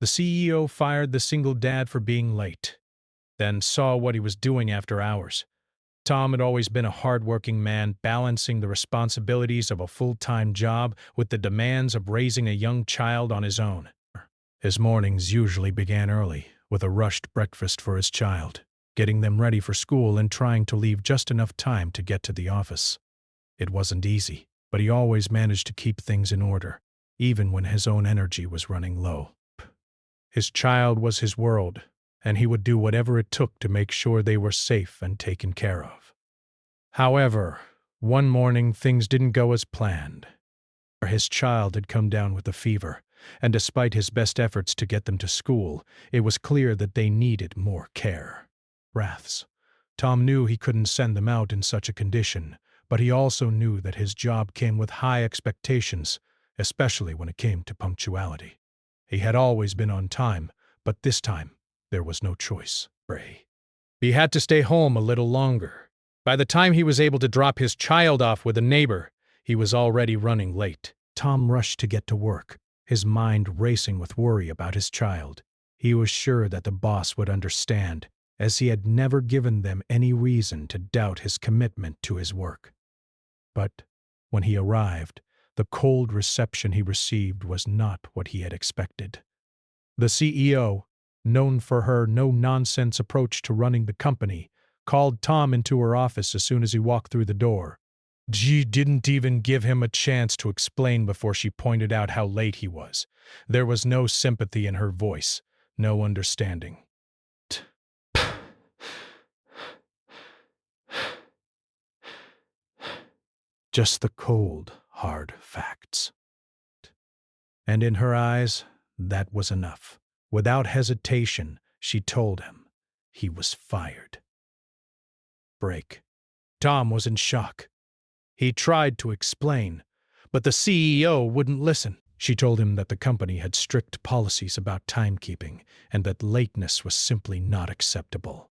The CEO fired the single dad for being late, then saw what he was doing after hours. Tom had always been a hard-working man, balancing the responsibilities of a full-time job with the demands of raising a young child on his own. His mornings usually began early, with a rushed breakfast for his child, getting them ready for school and trying to leave just enough time to get to the office. It wasn't easy, but he always managed to keep things in order, even when his own energy was running low. His child was his world, and he would do whatever it took to make sure they were safe and taken care of. However, one morning things didn't go as planned. His child had come down with a fever, and despite his best efforts to get them to school, it was clear that they needed more care. Wraths. Tom knew he couldn't send them out in such a condition, but he also knew that his job came with high expectations, especially when it came to punctuality. He had always been on time, but this time, there was no choice. He had to stay home a little longer. By the time he was able to drop his child off with a neighbor, he was already running late. Tom rushed to get to work, his mind racing with worry about his child. He was sure that the boss would understand, as he had never given them any reason to doubt his commitment to his work. But when he arrived, the cold reception he received was not what he had expected. The CEO, known for her no-nonsense approach to running the company, called Tom into her office as soon as he walked through the door. She didn't even give him a chance to explain before she pointed out how late he was. There was no sympathy in her voice, no understanding. Just the cold, hard facts. And in her eyes, that was enough. Without hesitation, she told him he was fired. Tom was in shock. He tried to explain, but the CEO wouldn't listen. She told him that the company had strict policies about timekeeping and that lateness was simply not acceptable.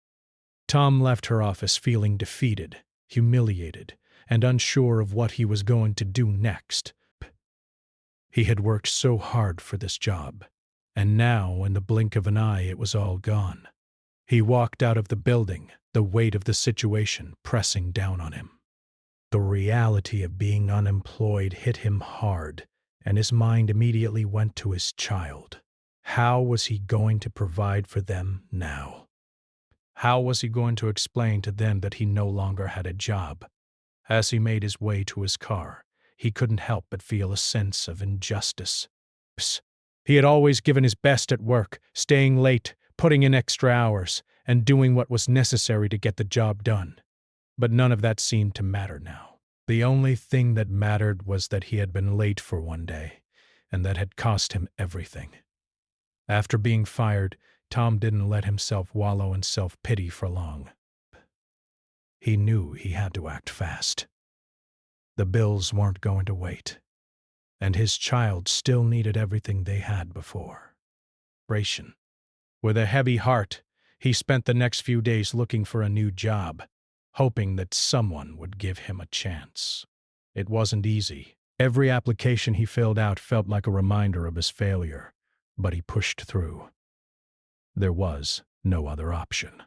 Tom left her office feeling defeated, humiliated, and unsure of what he was going to do next. He had worked so hard for this job, and now, in the blink of an eye, it was all gone. He walked out of the building, the weight of the situation pressing down on him. The reality of being unemployed hit him hard, and his mind immediately went to his child. How was he going to provide for them now? How was he going to explain to them that he no longer had a job? As he made his way to his car, he couldn't help but feel a sense of injustice. He had always given his best at work, staying late, putting in extra hours, and doing what was necessary to get the job done. But none of that seemed to matter now. The only thing that mattered was that he had been late for one day, and that had cost him everything. After being fired, Tom didn't let himself wallow in self-pity for long. He knew he had to act fast. The bills weren't going to wait, and his child still needed everything they had before. With a heavy heart, he spent the next few days looking for a new job, hoping that someone would give him a chance. It wasn't easy. Every application he filled out felt like a reminder of his failure, but he pushed through. There was no other option.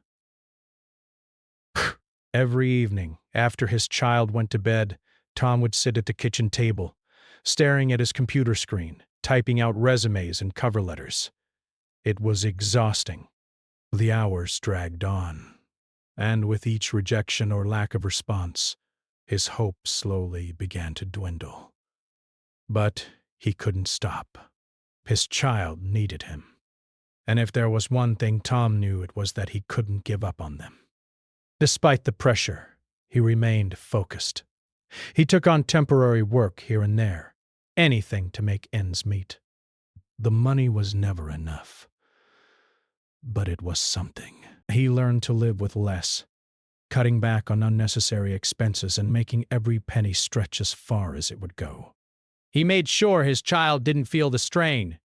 Every evening, after his child went to bed, Tom would sit at the kitchen table, staring at his computer screen, typing out resumes and cover letters. It was exhausting. The hours dragged on, and with each rejection or lack of response, his hope slowly began to dwindle. But he couldn't stop. His child needed him. And if there was one thing Tom knew, it was that he couldn't give up on them. Despite the pressure, he remained focused. He took on temporary work here and there, anything to make ends meet. The money was never enough, but it was something. He learned to live with less, cutting back on unnecessary expenses and making every penny stretch as far as it would go. He made sure his child didn't feel the strain.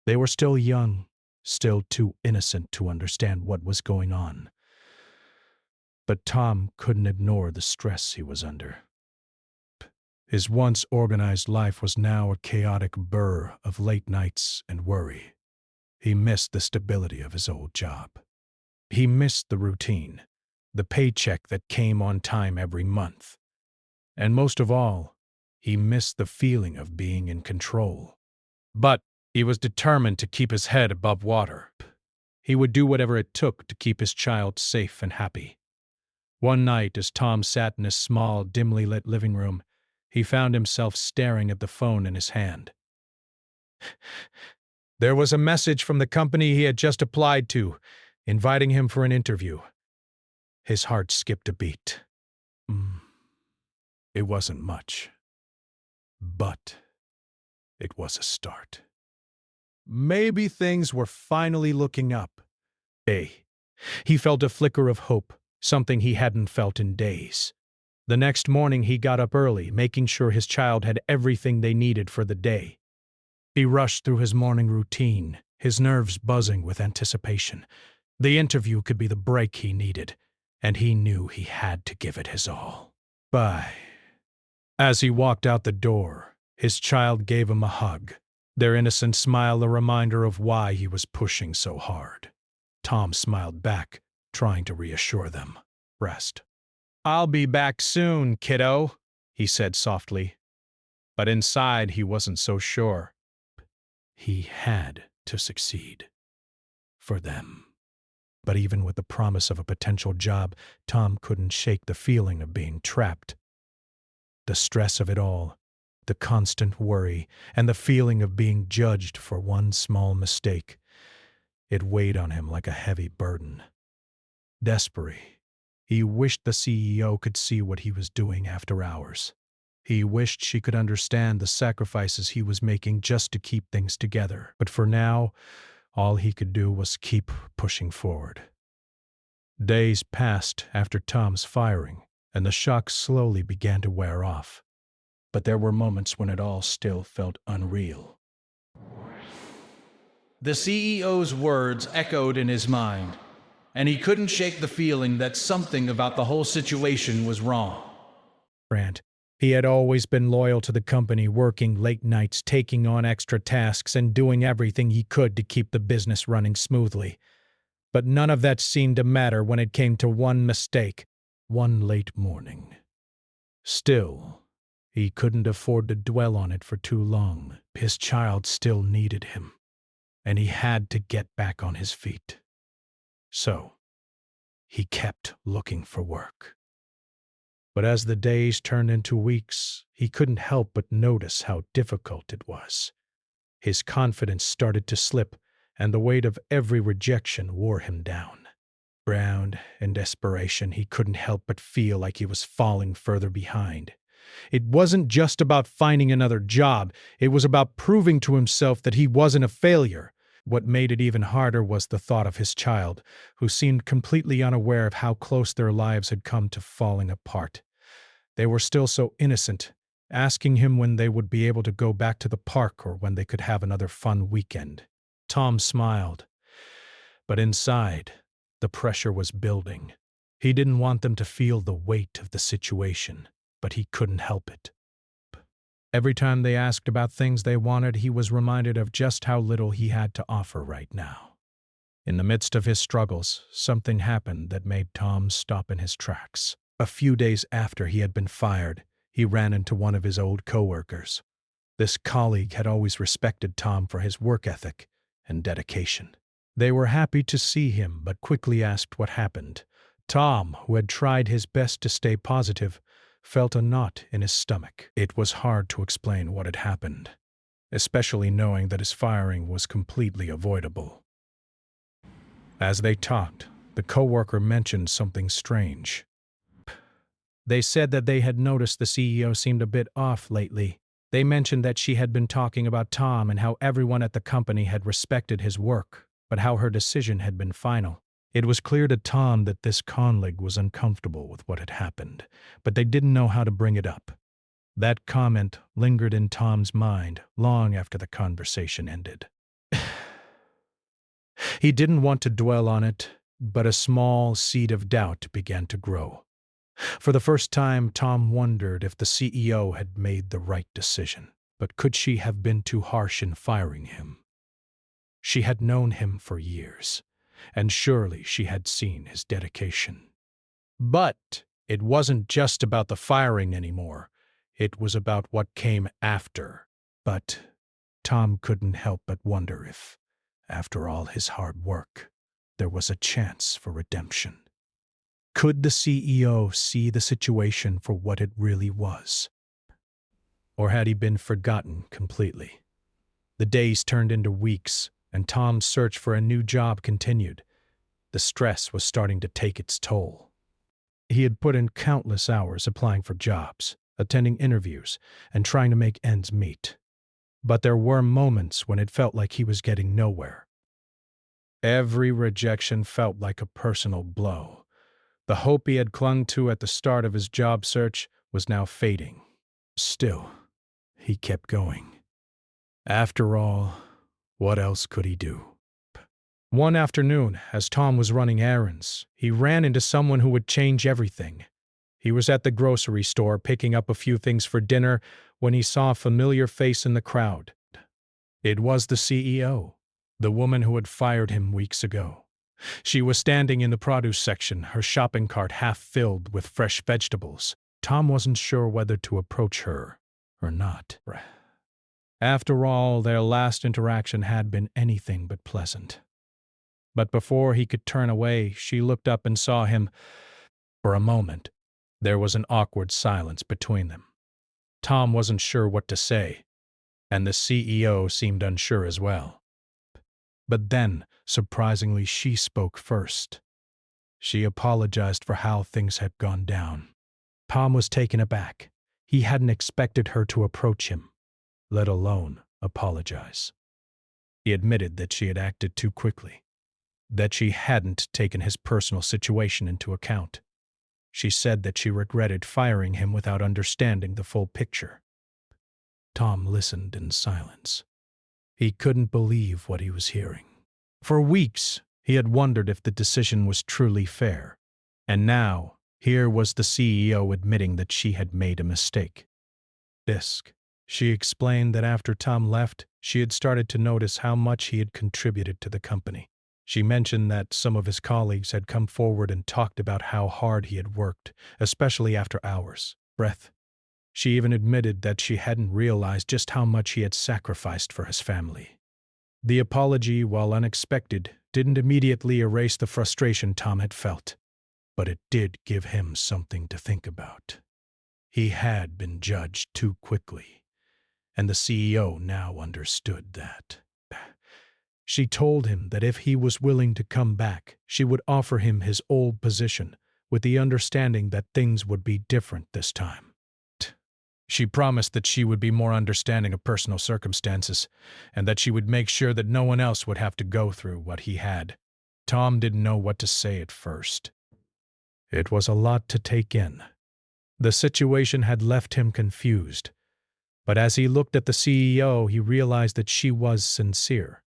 They were still young, still too innocent to understand what was going on. But Tom couldn't ignore the stress he was under. His once organized life was now a chaotic blur of late nights and worry. He missed the stability of his old job. He missed the routine, the paycheck that came on time every month. And most of all, he missed the feeling of being in control. But he was determined to keep his head above water. He would do whatever it took to keep his child safe and happy. One night, as Tom sat in his small, dimly lit living room, he found himself staring at the phone in his hand. There was a message from the company he had just applied to, inviting him for an interview. His heart skipped a beat. It wasn't much, but it was a start. Maybe things were finally looking up. He felt a flicker of hope, something he hadn't felt in days. The next morning he got up early, making sure his child had everything they needed for the day. He rushed through his morning routine, his nerves buzzing with anticipation. The interview could be the break he needed, and he knew he had to give it his all. Bye. As he walked out the door, his child gave him a hug, their innocent smile a reminder of why he was pushing so hard. Tom smiled back, trying to reassure them. Rest. "I'll be back soon, kiddo," he said softly. But inside he wasn't so sure. He had to succeed. For them. But even with the promise of a potential job, Tom couldn't shake the feeling of being trapped. The stress of it all, the constant worry, and the feeling of being judged for one small mistake. It weighed on him like a heavy burden. Desperate, he wished the CEO could see what he was doing after hours. He wished she could understand the sacrifices he was making just to keep things together. But for now, all he could do was keep pushing forward. Days passed after Tom's firing, and the shock slowly began to wear off. But there were moments when it all still felt unreal. The CEO's words echoed in his mind, and he couldn't shake the feeling that something about the whole situation was wrong. Grant. He had always been loyal to the company, working late nights, taking on extra tasks, and doing everything he could to keep the business running smoothly. But none of that seemed to matter when it came to one mistake, one late morning. Still, he couldn't afford to dwell on it for too long. His child still needed him, and he had to get back on his feet. So, he kept looking for work. But as the days turned into weeks, he couldn't help but notice how difficult it was. His confidence started to slip, and the weight of every rejection wore him down. Bound in desperation, he couldn't help but feel like he was falling further behind. It wasn't just about finding another job, it was about proving to himself that he wasn't a failure. What made it even harder was the thought of his child, who seemed completely unaware of how close their lives had come to falling apart. They were still so innocent, asking him when they would be able to go back to the park or when they could have another fun weekend. Tom smiled, but inside, the pressure was building. He didn't want them to feel the weight of the situation, but he couldn't help it. Every time they asked about things they wanted, he was reminded of just how little he had to offer right now. In the midst of his struggles, something happened that made Tom stop in his tracks. A few days after he had been fired, he ran into one of his old coworkers. This colleague had always respected Tom for his work ethic and dedication. They were happy to see him, but quickly asked what happened. Tom, who had tried his best to stay positive, felt a knot in his stomach. It was hard to explain what had happened, especially knowing that his firing was completely avoidable. As they talked, the coworker mentioned something strange. They said that they had noticed the CEO seemed a bit off lately. They mentioned that she had been talking about Tom and how everyone at the company had respected his work, but how her decision had been final. It was clear to Tom that this colleague was uncomfortable with what had happened, but they didn't know how to bring it up. That comment lingered in Tom's mind long after the conversation ended. He didn't want to dwell on it, but a small seed of doubt began to grow. For the first time, Tom wondered if the CEO had made the right decision. But could she have been too harsh in firing him? She had known him for years, and surely she had seen his dedication. But it wasn't just about the firing anymore. It was about what came after. But Tom couldn't help but wonder if, after all his hard work, there was a chance for redemption. Could the CEO see the situation for what it really was? Or had he been forgotten completely? The days turned into weeks, and Tom's search for a new job continued. The stress was starting to take its toll. He had put in countless hours applying for jobs, attending interviews, and trying to make ends meet. But there were moments when it felt like he was getting nowhere. Every rejection felt like a personal blow. The hope he had clung to at the start of his job search was now fading. Still, he kept going. After all, what else could he do? One afternoon, as Tom was running errands, he ran into someone who would change everything. He was at the grocery store picking up a few things for dinner when he saw a familiar face in the crowd. It was the CEO, the woman who had fired him weeks ago. She was standing in the produce section, her shopping cart half filled with fresh vegetables. Tom wasn't sure whether to approach her or not. After all, their last interaction had been anything but pleasant. But before he could turn away, she looked up and saw him. For a moment, there was an awkward silence between them. Tom wasn't sure what to say, and the CEO seemed unsure as well. But then, surprisingly, she spoke first. She apologized for how things had gone down. Tom was taken aback. He hadn't expected her to approach him, let alone apologize. He admitted that she had acted too quickly, that she hadn't taken his personal situation into account. She said that she regretted firing him without understanding the full picture. Tom listened in silence. He couldn't believe what he was hearing. For weeks, he had wondered if the decision was truly fair. And now, here was the CEO admitting that she had made a mistake. She explained that after Tom left, she had started to notice how much he had contributed to the company. She mentioned that some of his colleagues had come forward and talked about how hard he had worked, especially after hours. She even admitted that she hadn't realized just how much he had sacrificed for his family. The apology, while unexpected, didn't immediately erase the frustration Tom had felt, but it did give him something to think about. He had been judged too quickly, and the CEO now understood that. She told him that if he was willing to come back, she would offer him his old position, with the understanding that things would be different this time. She promised that she would be more understanding of personal circumstances, and that she would make sure that no one else would have to go through what he had. Tom didn't know what to say at first. It was a lot to take in. The situation had left him confused, but as he looked at the CEO, he realized that she was sincere.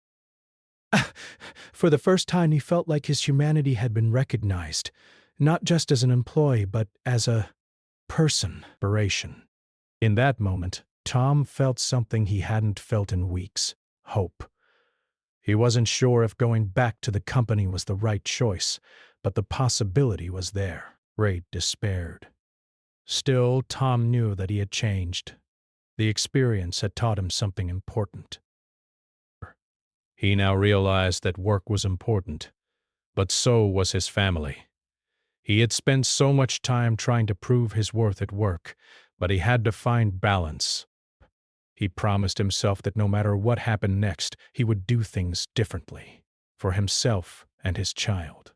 For the first time, he felt like his humanity had been recognized, not just as an employee, but as a person. In that moment, Tom felt something he hadn't felt in weeks: hope. He wasn't sure if going back to the company was the right choice, but the possibility was there. Ray despaired. Still, Tom knew that he had changed. The experience had taught him something important. He now realized that work was important, but so was his family. He had spent so much time trying to prove his worth at work, but he had to find balance. He promised himself that no matter what happened next, he would do things differently, for himself and his child.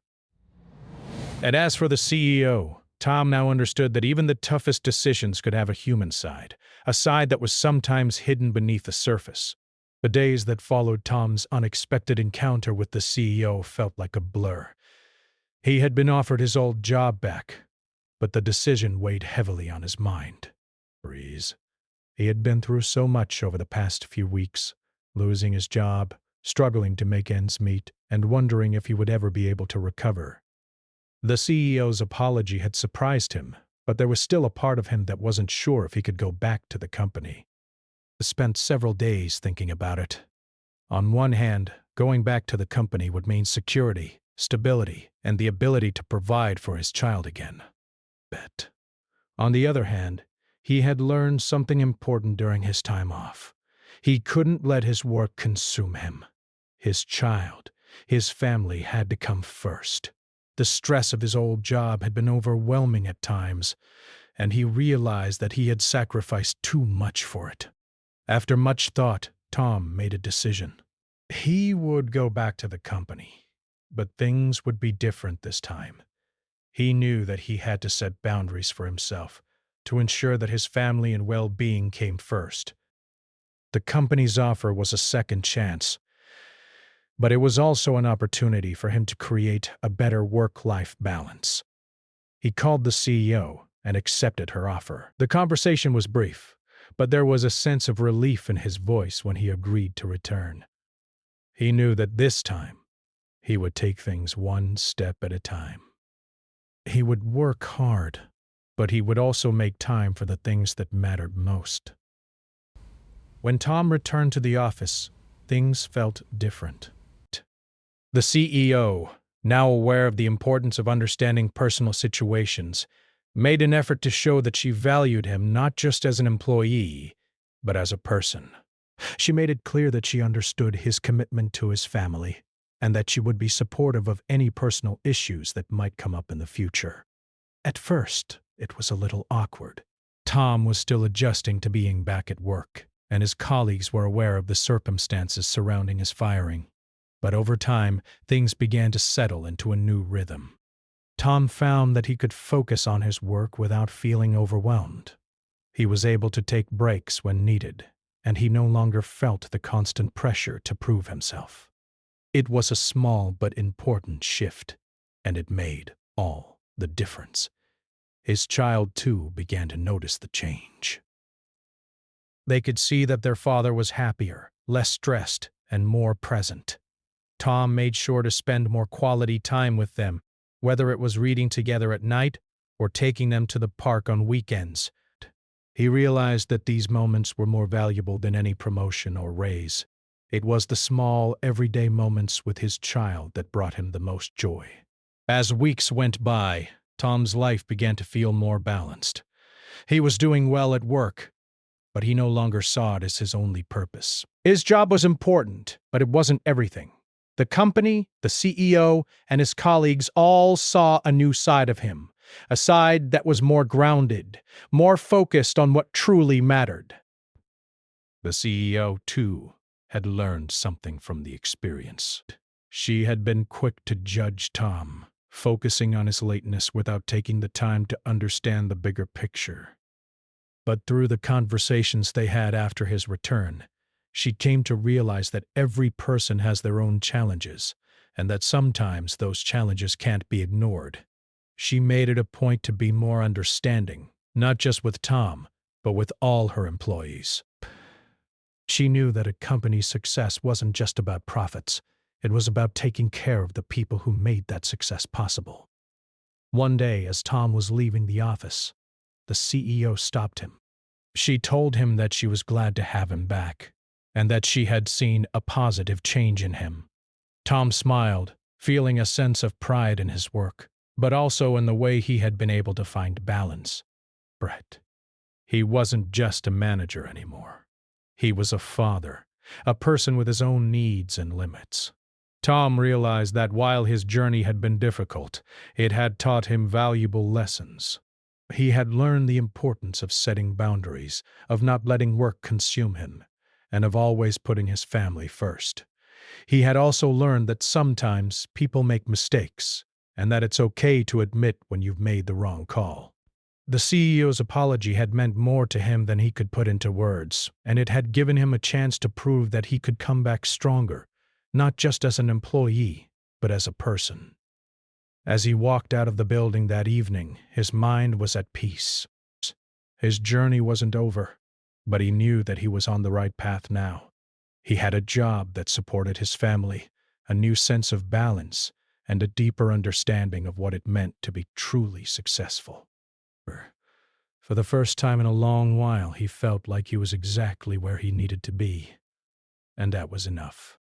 And as for the CEO, Tom now understood that even the toughest decisions could have a human side, a side that was sometimes hidden beneath the surface. The days that followed Tom's unexpected encounter with the CEO felt like a blur. He had been offered his old job back, but the decision weighed heavily on his mind. He had been through so much over the past few weeks, losing his job, struggling to make ends meet, and wondering if he would ever be able to recover. The CEO's apology had surprised him, but there was still a part of him that wasn't sure if he could go back to the company. He spent several days thinking about it. On one hand, Going back to the company would mean security, stability, and the ability to provide for his child again. Bet. On the other hand, he had learned something important during his time off. He couldn't let his work consume him. His child, his family had to come first. The stress of his old job had been overwhelming at times, and he realized that he had sacrificed too much for it. After much thought, Tom made a decision. He would go back to the company, but things would be different this time. He knew that he had to set boundaries for himself to ensure that his family and well-being came first. The company's offer was a second chance, but it was also an opportunity for him to create a better work-life balance. He called the CEO and accepted her offer. The conversation was brief, but there was a sense of relief in his voice when he agreed to return. He knew that this time, he would take things one step at a time. He would work hard, but he would also make time for the things that mattered most. When Tom returned to the office, things felt different. The CEO, now aware of the importance of understanding personal situations, made an effort to show that she valued him not just as an employee, but as a person. She made it clear that she understood his commitment to his family, and that she would be supportive of any personal issues that might come up in the future. At first, it was a little awkward. Tom was still adjusting to being back at work, and his colleagues were aware of the circumstances surrounding his firing. But over time, things began to settle into a new rhythm. Tom found that he could focus on his work without feeling overwhelmed. He was able to take breaks when needed, and he no longer felt the constant pressure to prove himself. It was a small but important shift, and it made all the difference. His child, too, began to notice the change. They could see that their father was happier, less stressed, and more present. Tom made sure to spend more quality time with them, whether it was reading together at night or taking them to the park on weekends. He realized that these moments were more valuable than any promotion or raise. It was the small, everyday moments with his child that brought him the most joy. As weeks went by, Tom's life began to feel more balanced. He was doing well at work, but he no longer saw it as his only purpose. His job was important, but it wasn't everything. The company, the CEO, and his colleagues all saw a new side of him, a side that was more grounded, more focused on what truly mattered. The CEO, too, had learned something from the experience. She had been quick to judge Tom, focusing on his lateness without taking the time to understand the bigger picture. But through the conversations they had after his return, she came to realize that every person has their own challenges, and that sometimes those challenges can't be ignored. She made it a point to be more understanding, not just with Tom, but with all her employees. She knew that a company's success wasn't just about profits. It was about taking care of the people who made that success possible. One day, as Tom was leaving the office, the CEO stopped him. She told him that she was glad to have him back, and that she had seen a positive change in him. Tom smiled, feeling a sense of pride in his work, but also in the way he had been able to find balance. Brett. He wasn't just a manager anymore. He was a father, a person with his own needs and limits. Tom realized that while his journey had been difficult, it had taught him valuable lessons. He had learned the importance of setting boundaries, of not letting work consume him, and of always putting his family first. He had also learned that sometimes people make mistakes, and that it's okay to admit when you've made the wrong call. The CEO's apology had meant more to him than he could put into words, and it had given him a chance to prove that he could come back stronger, not just as an employee, but as a person. As he walked out of the building that evening, his mind was at peace. His journey wasn't over, but he knew that he was on the right path now. He had a job that supported his family, a new sense of balance, and a deeper understanding of what it meant to be truly successful. For the first time in a long while, he felt like he was exactly where he needed to be, and that was enough.